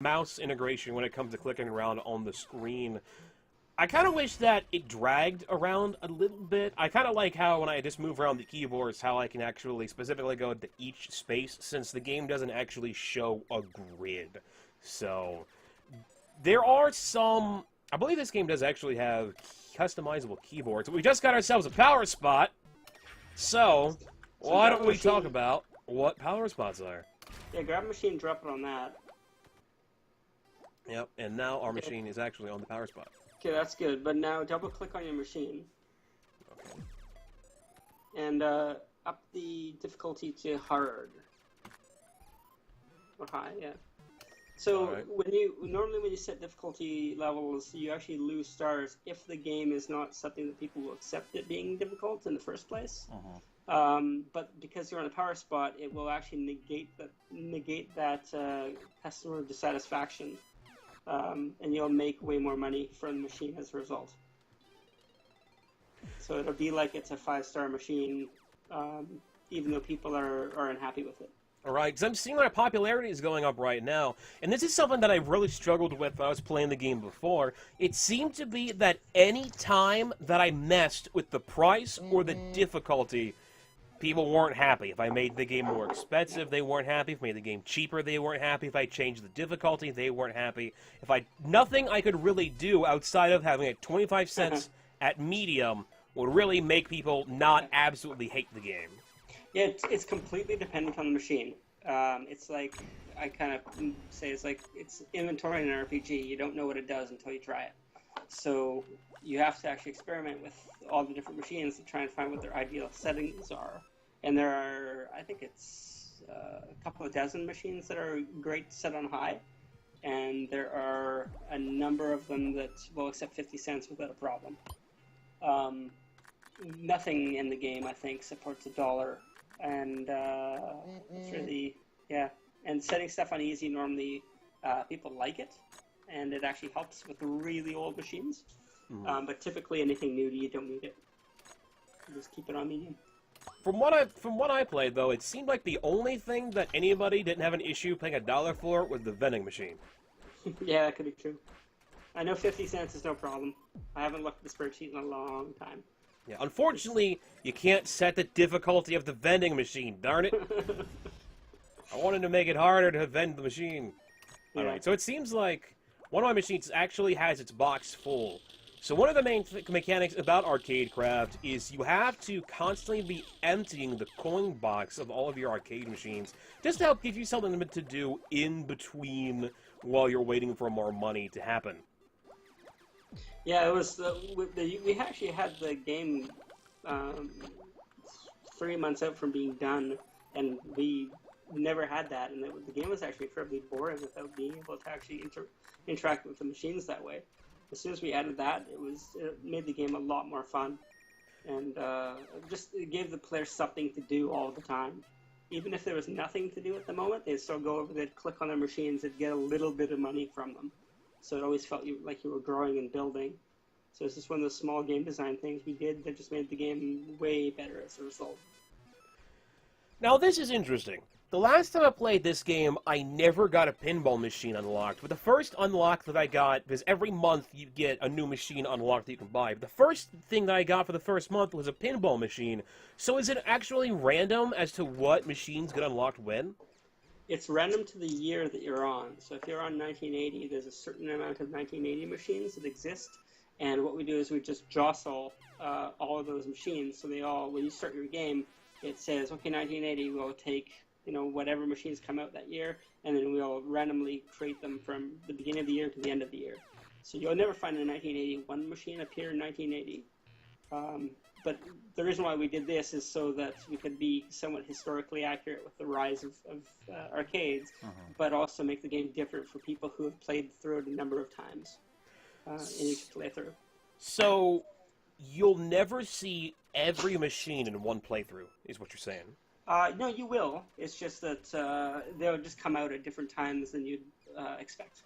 mouse integration when it comes to clicking around on the screen. I kind of wish that it dragged around a little bit. I kind of like how when I just move around the keyboards, how I can actually specifically go to each space, since the game doesn't actually show a grid. So, there are some... I believe this game does actually have customizable keyboards. We just got ourselves a power spot, so why don't we talk about what power spots are? Yeah, grab a machine, drop it on that. Yep, and now our machine is actually on the power spot. Okay, that's good. But now double-click on your machine. Okay. And up the difficulty to hard. Or high, yeah. So normally when you set difficulty levels, you actually lose stars if the game is not something that people will accept it being difficult in the first place. But because you're on a power spot, it will actually negate that customer dissatisfaction. And you'll make way more money from the machine as a result. So it'll be like it's a 5-star machine, even though people are unhappy with it. Alright, because I'm seeing my popularity is going up right now, and this is something that I really struggled with when I was playing the game before. It seemed to be that any time that I messed with the price or the difficulty, people weren't happy. If I made the game more expensive, they weren't happy. If I made the game cheaper, they weren't happy. If I changed the difficulty, they weren't happy. Nothing I could really do outside of having it 25 cents at medium would really make people not absolutely hate the game. Yeah, it's completely dependent on the machine. It's like, I kind of say, it's inventory in an RPG. You don't know what it does until you try it. So you have to actually experiment with all the different machines to try and find what their ideal settings are. And there are, I think it's a couple of dozen machines that are great set on high. And there are a number of them that will accept 50 cents without a problem. Nothing in the game, I think, supports $1. And it's really, yeah. And setting stuff on easy, normally people like it. And it actually helps with really old machines. But typically anything new, you don't need it. You just keep it on medium. From what I played, though, it seemed like the only thing that anybody didn't have an issue paying $1 for was the vending machine. Yeah, that could be true. I know 50 cents is no problem. I haven't looked at the spreadsheet in a long time. Yeah, unfortunately, you can't set the difficulty of the vending machine, darn it. I wanted to make it harder to vend the machine. Yeah. Alright, so it seems like one of my machines actually has its box full. So one of the main mechanics about Arcadecraft is you have to constantly be emptying the coin box of all of your arcade machines just to help give you something to do in between while you're waiting for more money to happen. Yeah, it was we actually had the game 3 months out from being done, and we never had that, and the game was actually incredibly boring without being able to actually interact with the machines that way. As soon as we added that, it made the game a lot more fun, and it gave the players something to do all the time. Even if there was nothing to do at the moment, they'd still go over, they'd click on their machines, they'd get a little bit of money from them. So it always felt like you were growing and building. So it's just one of those small game design things we did that just made the game way better as a result. Now this is interesting. The last time I played this game, I never got a pinball machine unlocked. But the first unlock that I got, because every month you get a new machine unlocked that you can buy. But the first thing that I got for the first month was a pinball machine. So is it actually random as to what machines get unlocked when? It's random to the year that you're on. So if you're on 1980, there's a certain amount of 1980 machines that exist. And what we do is we just jostle all of those machines. So they all, when you start your game, it says, okay, 1980, we'll take, whatever machines come out that year, and then we'll randomly create them from the beginning of the year to the end of the year. So you'll never find a 1981 machine appear in 1980. But the reason why we did this is so that we could be somewhat historically accurate with the rise of arcades, but also make the game different for people who have played through it a number of times in each playthrough. So you'll never see every machine in one playthrough, is what you're saying? No, you will. It's just that they'll just come out at different times than you'd expect.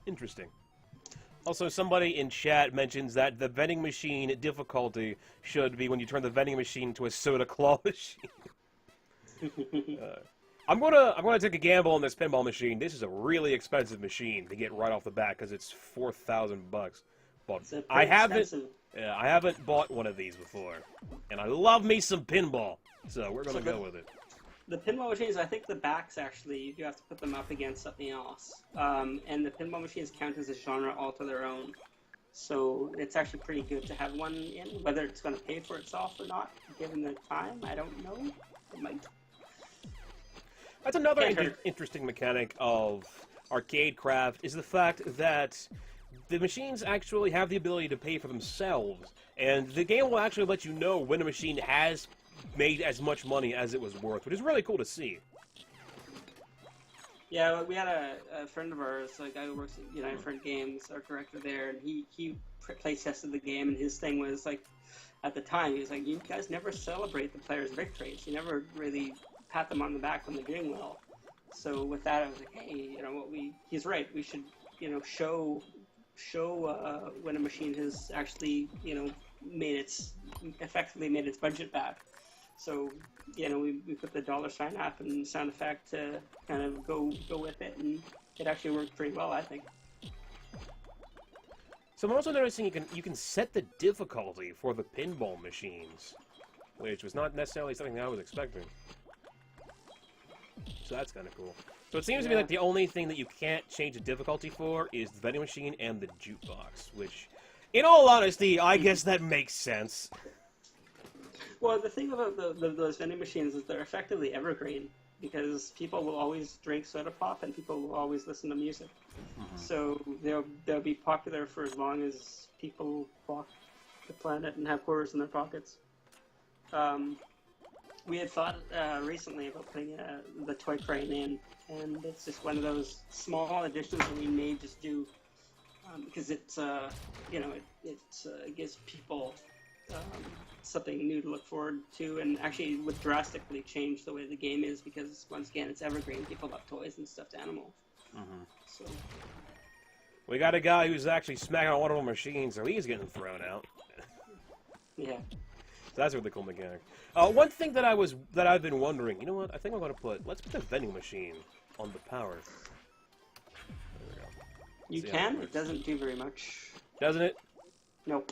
Interesting. Also, somebody in chat mentions that the vending machine difficulty should be when you turn the vending machine into a soda claw machine. I'm gonna take a gamble on this pinball machine. This is a really expensive machine to get right off the bat because it's $4,000. But It's a I pretty haven't. expensive. Yeah, I haven't bought one of these before, and I love me some pinball. So we're gonna go with it. The pinball machines, I think the backs actually, you do have to put them up against something else. And the pinball machines count as a genre all to their own. So it's actually pretty good to have one in. Whether it's going to pay for itself or not, given the time, I don't know. It might. That's another Can't hurt. interesting mechanic of Arcadecraft is the fact that the machines actually have the ability to pay for themselves, and the game will actually let you know when a machine has made as much money as it was worth, which is really cool to see. Yeah, well, we had a friend of ours, a guy who works at United Front Games, our director there, and he play tested the game, and his thing was like, at the time, he was like, you guys never celebrate the players' victories. You never really pat them on the back when they're doing well. So with that, I was like, hey, he's right. We should, show when a machine has actually, effectively made its budget back. So, we put the dollar sign up and sound effect to kind of go with it, and it actually worked pretty well, I think. So I'm also noticing you can set the difficulty for the pinball machines, which was not necessarily something I was expecting. So that's kind of cool. So it seems to me like the only thing that you can't change the difficulty for is the vending machine and the jukebox, which, in all honesty, I guess that makes sense. Well, the thing about those vending machines is they're effectively evergreen, because people will always drink soda pop and people will always listen to music. Mm-hmm. So they'll be popular for as long as people walk the planet and have quarters in their pockets. We had thought recently about putting the toy crane in, and it's just one of those small additions that we may just do because it's it gives people something new to look forward to, and actually would drastically change the way the game is, because once again it's evergreen. People love toys and stuffed animals. Mm-hmm. So we got a guy who's actually smacking on one of the machines, so he's getting thrown out. Yeah. So that's a really cool mechanic. One thing that I've been wondering, you know what? I think I'm gonna let's put the vending machine on the power. There we go. You can. It doesn't do very much. Doesn't it? Nope.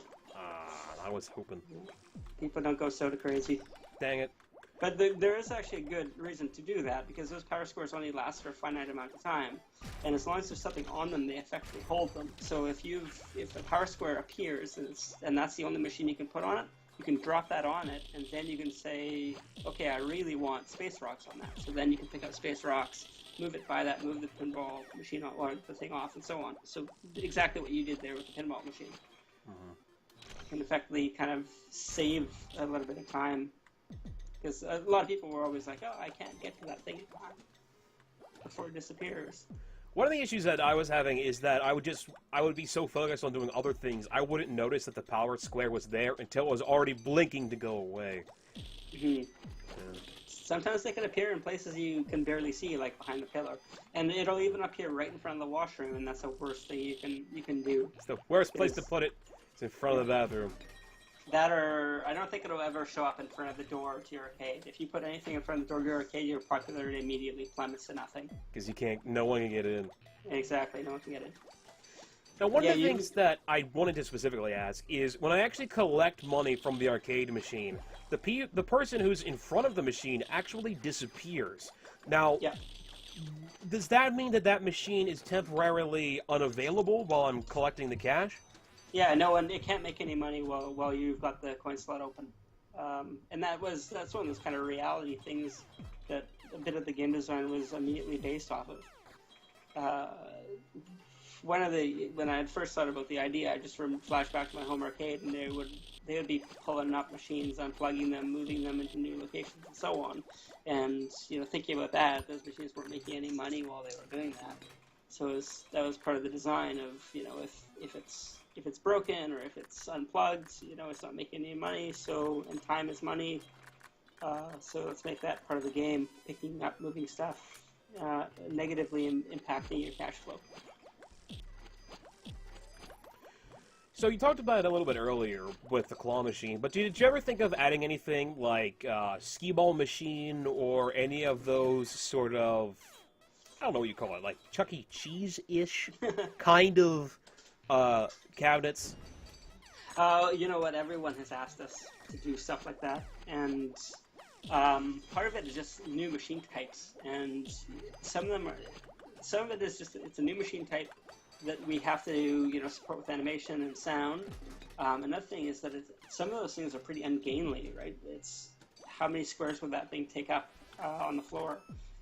I was hoping. People don't go soda crazy. Dang it. But there is actually a good reason to do that, because those power squares only last for a finite amount of time, and as long as there's something on them, they effectively hold them. So if the power square appears and that's the only machine you can put on it, you can drop that on it, and then you can say, okay, I really want space rocks on that. So then you can pick up space rocks, move it by that, move the pinball machine or the thing off, and so on. So exactly what you did there with the pinball machine. Mm-hmm. Can effectively kind of save a little bit of time, because a lot of people were always like, oh, I can't get to that thing in time before it disappears. One of the issues that I was having is that I would be so focused on doing other things, I wouldn't notice that the power square was there until it was already blinking to go away. Mm-hmm. Yeah. Sometimes they can appear in places you can barely see, like behind the pillar, and it'll even appear right in front of the washroom, and that's the worst thing you can do. It's the worst place to put it. It's in front of the bathroom. That, or I don't think it'll ever show up in front of the door to your arcade. If you put anything in front of the door to your arcade, your popularity immediately plummets to nothing. Because no one can get in. Exactly, no one can get in. Now, one of the things that I wanted to specifically ask is, when I actually collect money from the arcade machine, the person who's in front of the machine actually disappears. Now, does that mean that machine is temporarily unavailable while I'm collecting the cash? Yeah, no, and it can't make any money while you've got the coin slot open. And that's one of those kind of reality things that a bit of the game design was immediately based off of. When I had first thought about the idea, I just flashed back to my home arcade, and they would be pulling up machines, unplugging them, moving them into new locations, and so on. And thinking about that, those machines weren't making any money while they were doing that. So that was part of the design of if it's broken or if it's unplugged, it's not making any money. And time is money. So let's make that part of the game, picking up, moving stuff, negatively impacting your cash flow. So you talked about it a little bit earlier with the claw machine, but did you ever think of adding anything like skee-ball machine or any of those sort of, I don't know what you call it, like Chuck E. Cheese-ish kind of cabinets? You know what? Everyone has asked us to do stuff like that, and part of it is just new machine types, and some of it is just it's a new machine type that we have to support with animation and sound. Another thing is that some of those things are pretty ungainly, right? It's how many squares would that thing take up on the floor?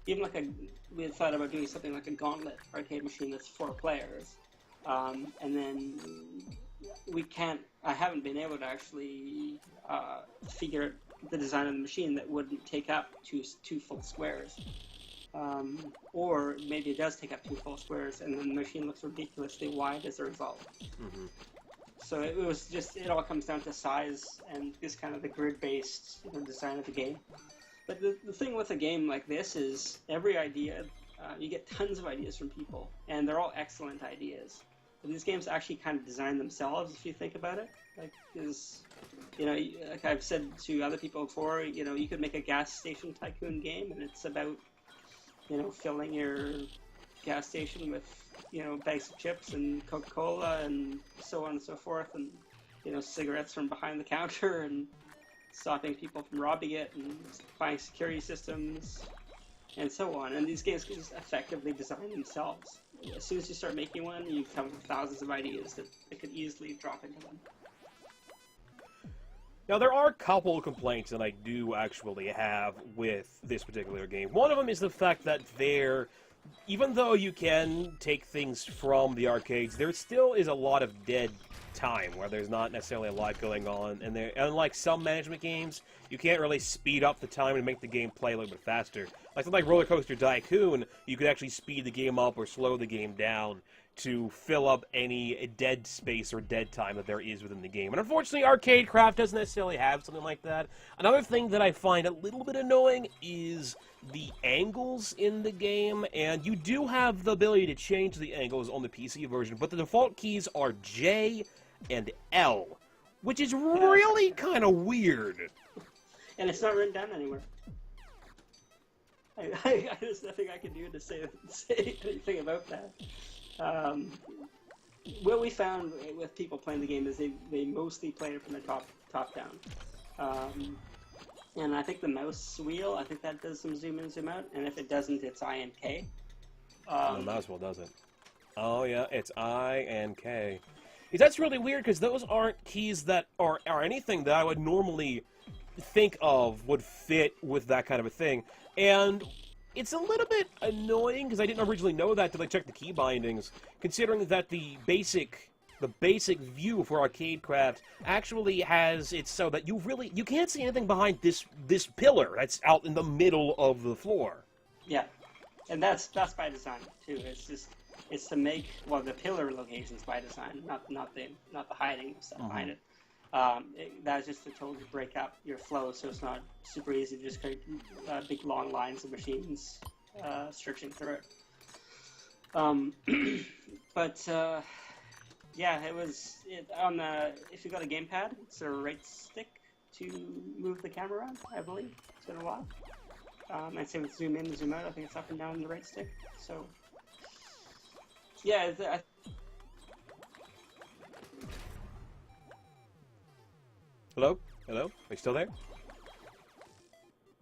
Even we had thought about doing something like a gauntlet arcade machine that's 4 players, and then I haven't been able to actually figure out the design of the machine that wouldn't take up two full squares. Or maybe it does take up 2 full squares, and then the machine looks ridiculously wide as a result. Mm-hmm. So it all comes down to size and this kind of the grid-based design of the game. But the thing with a game like this is every idea, you get tons of ideas from people, and they're all excellent ideas. But these games actually kind of design themselves if you think about it. Like I've said to other people before, you could make a gas station tycoon game, and it's about filling your gas station with, bags of chips and Coca-Cola and so on and so forth, and, cigarettes from behind the counter and stopping people from robbing it and buying security systems and so on. And these games can just effectively design themselves. As soon as you start making one, you come with thousands of ideas that could easily drop into them. Now, there are a couple of complaints that I do actually have with this particular game. One of them is the fact that even though you can take things from the arcades, there still is a lot of dead time where there's not necessarily a lot going on. And unlike some management games, you can't really speed up the time and make the game play a little bit faster. Like something like Roller Coaster Tycoon, you could actually speed the game up or slow the game down to fill up any dead space or dead time that there is within the game. And unfortunately, Arcadecraft doesn't necessarily have something like that. Another thing that I find a little bit annoying is the angles in the game, and you do have the ability to change the angles on the PC version, but the default keys are J and L, which is really kind of weird. And it's not written down anywhere. There's nothing I can do to say anything about that. What we found with people playing the game is they mostly play it from the top down. And I think the mouse wheel, I think that does some zoom in, zoom out, and if it doesn't, it's I and K. The mouse wheel doesn't. Oh yeah, it's I and K. That's really weird because those aren't keys that are anything that I would normally think of would fit with that kind of a thing. And it's a little bit annoying because I didn't originally know that until I checked the key bindings, considering that the basic view for Arcadecraft actually has it so that you can't see anything behind this pillar that's out in the middle of the floor. Yeah, and that's by design too. It's to make the pillar locations by design, not the hiding stuff behind it. That's just to totally break up your flow, so it's not super easy to just create big long lines of machines searching through it. Yeah, if you got a gamepad, it's a right stick to move the camera around, I believe. It's been a while. And same with zoom in and zoom out, I think it's up and down the right stick. So, yeah, Hello? Hello? Are you still there?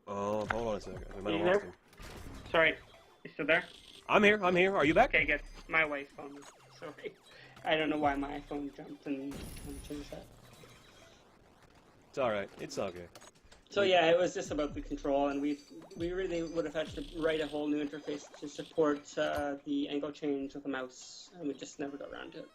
Oh, hold on a second. Are you there? Sorry, you still there? I'm here. Are you back? Okay, good. My wife's phone. Sorry. I don't know why my phone jumped and changed that. It's alright. It's okay. So yeah, it was just about the control, and we really would have had to write a whole new interface to support the angle change with the mouse, and we just never got around to it.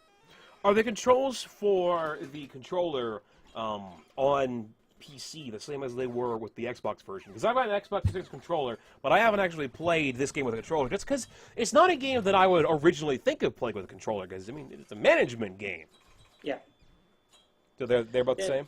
Are the controls for the controller on PC the same as they were with the Xbox version? Because I've got an Xbox 360 controller, but I haven't actually played this game with a controller, just because it's not a game that I would originally think of playing with a controller, because, I mean, it's a management game. Yeah. So they're both the same?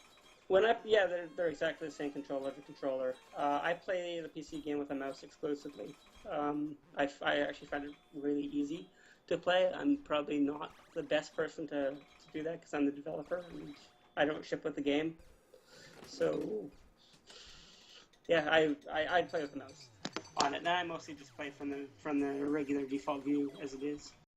They're exactly the same controller to controller. I play the PC game with a mouse exclusively. I actually find it really easy to play. I'm probably not the best person to to do that because I'm the developer and I don't ship with the game. So yeah, I'd play with the mouse on it. And I mostly just play from the regular default view as it is.